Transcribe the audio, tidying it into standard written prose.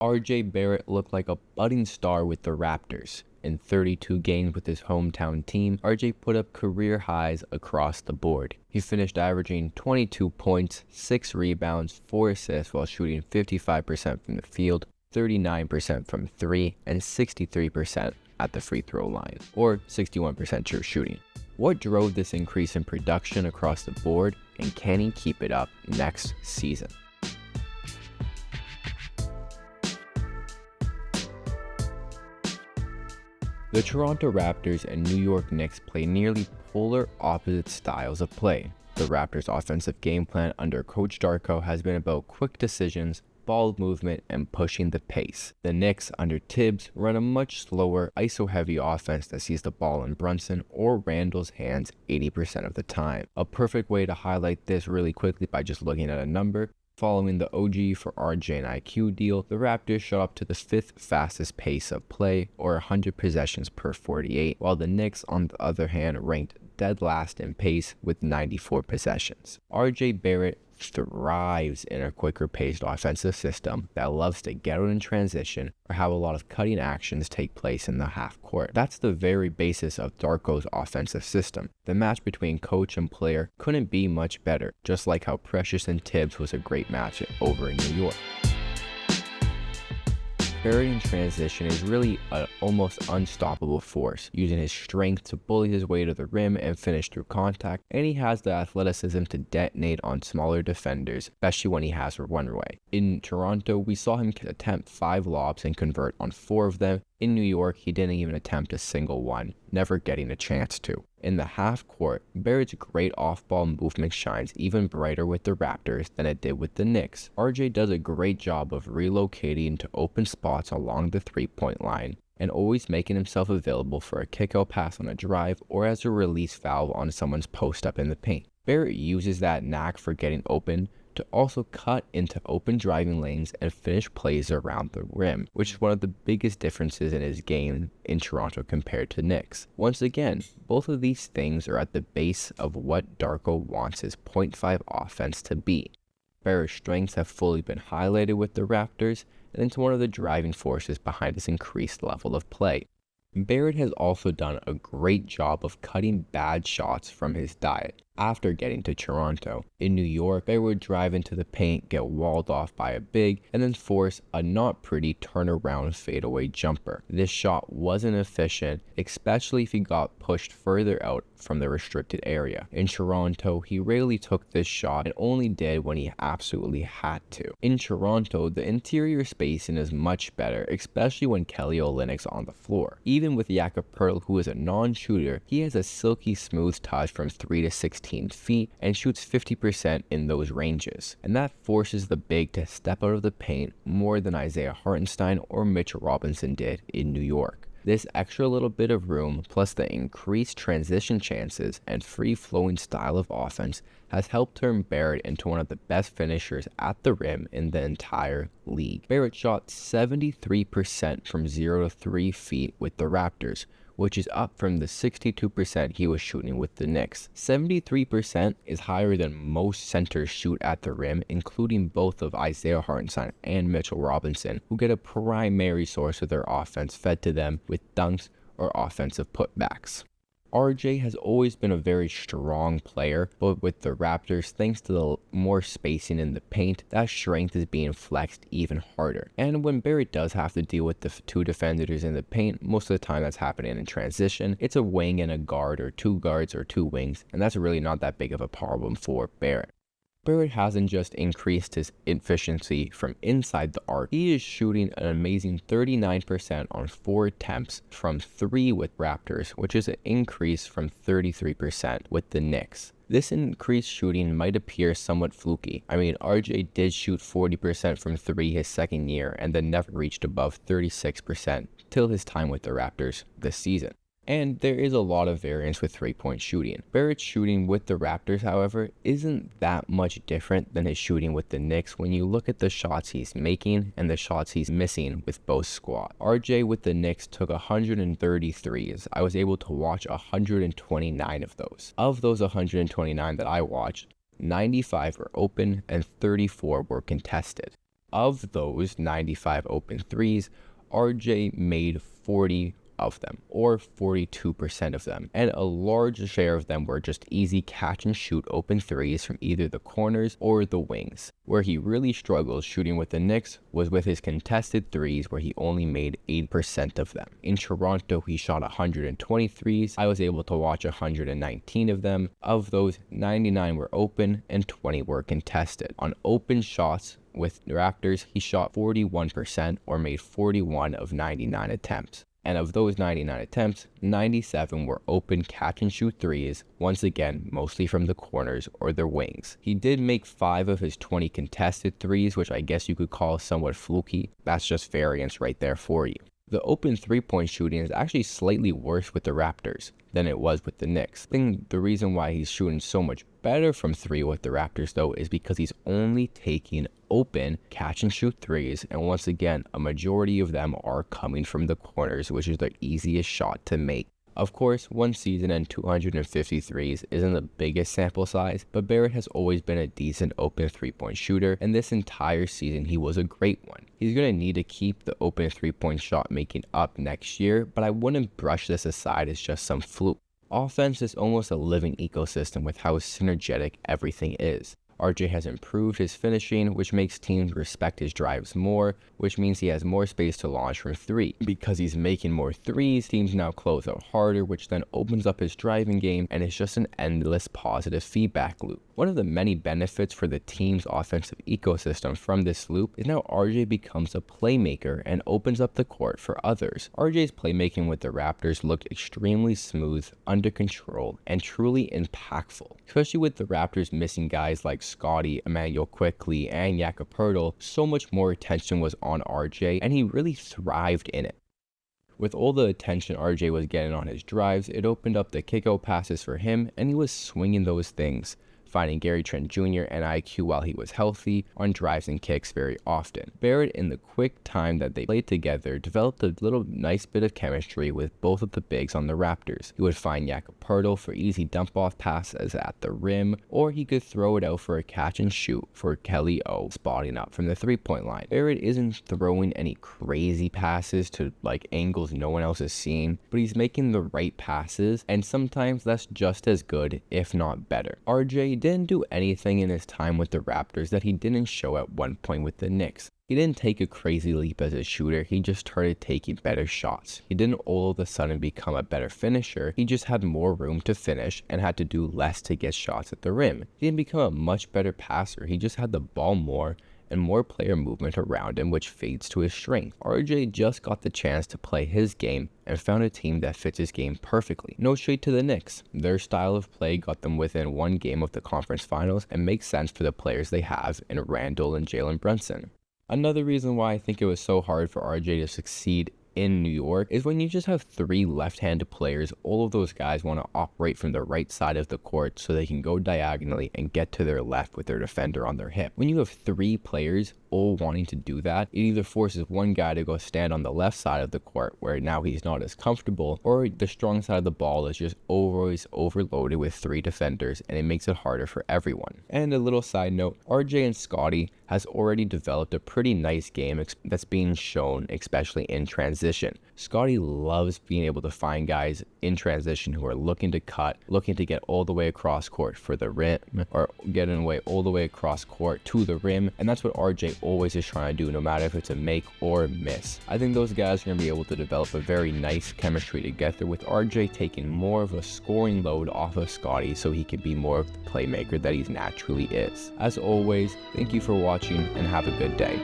RJ Barrett looked like a budding star with the Raptors. In 32 games with his hometown team, RJ put up career highs across the board. He finished averaging 22 points, 6 rebounds, 4 assists while shooting 55% from the field, 39% from 3, and 63% at the free throw line, or 61% true shooting. What drove this increase in production across the board, and can he keep it up next season? The Toronto Raptors and New York Knicks play nearly polar opposite styles of play. The Raptors' offensive game plan under Coach Darko has been about quick decisions, ball movement, and pushing the pace. The Knicks under Tibbs run a much slower, ISO-heavy offense that sees the ball in Brunson or Randall's hands 80% of the time. A perfect way to highlight this really quickly by just looking at a number. Following the OG for RJ and IQ deal, the Raptors shot up to the 5th fastest pace of play, or 100 possessions per 48, while the Knicks, on the other hand, ranked dead last in pace with 94 possessions. RJ Barrett thrives in a quicker paced offensive system that loves to get out in transition or have a lot of cutting actions take place in the half court. That's the very basis of Darko's offensive system. The match between coach and player couldn't be much better, just like how Precious and Tibbs was a great match over in New York. Barrett in transition is really an almost unstoppable force, using his strength to bully his way to the rim and finish through contact, and he has the athleticism to detonate on smaller defenders, especially when he has a runway. In Toronto, we saw him attempt 5 lobs and convert on 4 of them. In New York, he didn't even attempt a single one, never getting a chance to. In the half court, Barrett's great off-ball movement shines even brighter with the Raptors than it did with the Knicks. RJ does a great job of relocating to open spots along the three-point line and always making himself available for a kick-out pass on a drive or as a release valve on someone's post-up in the paint. Barrett uses that knack for getting open to also cut into open driving lanes and finish plays around the rim, which is one of the biggest differences in his game in Toronto compared to Knicks. Once again, both of these things are at the base of what Darko wants his .5 offense to be. Barrett's strengths have fully been highlighted with the Raptors, and it's one of the driving forces behind his increased level of play. Barrett has also done a great job of cutting bad shots from his diet. After getting to Toronto, in New York, Barrett would drive into the paint, get walled off by a big, and then force a not pretty turnaround fadeaway jumper. This shot wasn't efficient, especially if he got pushed further out from the restricted area. In Toronto, he rarely took this shot and only did when he absolutely had to. In Toronto, the interior spacing is much better, especially when Kelly Olynyk's on the floor. Even with Jakob Poeltl, who is a non-shooter, he has a silky smooth touch from 3 to 16 feet and shoots 50% in those ranges, and that forces the big to step out of the paint more than Isaiah Hartenstein or Mitchell Robinson did in New York. This extra little bit of room, plus the increased transition chances and free-flowing style of offense, has helped turn Barrett into one of the best finishers at the rim in the entire league. Barrett shot 73% from 0 to 3 feet with the Raptors, which is up from the 62% he was shooting with the Knicks. 73% is higher than most centers shoot at the rim, including both of Isaiah Hartenstein and Mitchell Robinson, who get a primary source of their offense fed to them with dunks or offensive putbacks. RJ has always been a very strong player, but with the Raptors, thanks to the more spacing in the paint, that strength is being flexed even harder. And when Barrett does have to deal with the 2 defenders in the paint, most of the time that's happening in transition, it's a wing and a guard, or 2 guards or 2 wings, and that's really not that big of a problem for Barrett. Barrett hasn't just increased his efficiency from inside the arc, he is shooting an amazing 39% on 4 attempts from 3 with Raptors, which is an increase from 33% with the Knicks. This increased shooting might appear somewhat fluky. I mean, RJ did shoot 40% from 3 his second year and then never reached above 36% till his time with the Raptors this season. And there is a lot of variance with 3-point shooting. Barrett's shooting with the Raptors, however, isn't that much different than his shooting with the Knicks when you look at the shots he's making and the shots he's missing with both squads. RJ with the Knicks took 133s. I was able to watch 129 of those. Of those 129 that I watched, 95 were open and 34 were contested. Of those 95 open threes, RJ made 40 of them, or 42% of them, and a large share of them were just easy catch and shoot open threes from either the corners or the wings. Where he really struggled shooting with the Knicks was with his contested threes, where he only made 8% of them. In Toronto, he shot 120 threes. I was able to watch 119 of them. Of those, 99 were open and 20 were contested. On open shots with the Raptors, he shot 41%, or made 41 of 99 attempts. And of those 99 attempts, 97 were open catch and shoot threes, once again mostly from the corners or their wings. He did make 5 of his 20 contested threes, which I guess you could call somewhat fluky. That's just variance right there for you. The open three-point shooting is actually slightly worse with the Raptors than it was with the Knicks. I think the reason why he's shooting so much better from 3 with the Raptors though is because he's only taking open catch and shoot threes, and once again a majority of them are coming from the corners, which is the easiest shot to make. Of course, one season and 250 threes isn't the biggest sample size, but Barrett has always been a decent open three-point shooter, and this entire season he was a great one. He's going to need to keep the open three-point shot making up next year, but I wouldn't brush this aside as just some fluke. Offense is almost a living ecosystem with how synergetic everything is. RJ has improved his finishing, which makes teams respect his drives more, which means he has more space to launch from 3. Because he's making more threes, teams now close out harder, which then opens up his driving game, and it's just an endless positive feedback loop. One of the many benefits for the team's offensive ecosystem from this loop is now RJ becomes a playmaker and opens up the court for others. RJ's playmaking with the Raptors looked extremely smooth, under control, and truly impactful. Especially with the Raptors missing guys like Scottie, Emmanuel Quickley, and Jakob Poeltl, so much more attention was on RJ, and he really thrived in it. With all the attention RJ was getting on his drives, it opened up the kickout passes for him, and he was swinging those things, finding Gary Trent Jr. and IQ while he was healthy on drives and kicks very often. Barrett, in the quick time that they played together, developed a little nice bit of chemistry with both of the bigs on the Raptors. He would find Jakob Poeltl for easy dump-off passes at the rim, or he could throw it out for a catch and shoot for Kelly O spotting up from the three-point line. Barrett isn't throwing any crazy passes to like angles no one else is seeing, but he's making the right passes, and sometimes that's just as good, if not better. RJ didn't do anything in his time with the Raptors that he didn't show at one point with the Knicks. He didn't take a crazy leap as a shooter, he just started taking better shots. He didn't all of a sudden become a better finisher, he just had more room to finish and had to do less to get shots at the rim. He didn't become a much better passer, he just had the ball more and more player movement around him, which fades to his strength. RJ just got the chance to play his game and found a team that fits his game perfectly. No shade to the Knicks. Their style of play got them within one game of the conference finals and makes sense for the players they have in Randall and Jalen Brunson. Another reason why I think it was so hard for RJ to succeed in New York is when you just have 3 left-handed players, all of those guys want to operate from the right side of the court so they can go diagonally and get to their left with their defender on their hip. When you have 3 players all wanting to do that, it either forces one guy to go stand on the left side of the court where now he's not as comfortable, or the strong side of the ball is just always overloaded with 3 defenders, and it makes it harder for everyone. And a little side note, RJ and Scottie has already developed a pretty nice game that's being shown, especially in transition. Scottie loves being able to find guys in transition who are looking to cut, looking to get all the way across court for the rim, or getting away all the way across court to the rim, and that's what RJ always is trying to do, no matter if it's a make or a miss. I think those guys are going to be able to develop a very nice chemistry together, with RJ taking more of a scoring load off of Scottie so he can be more of the playmaker that he naturally is. As always, thank you for watching and have a good day.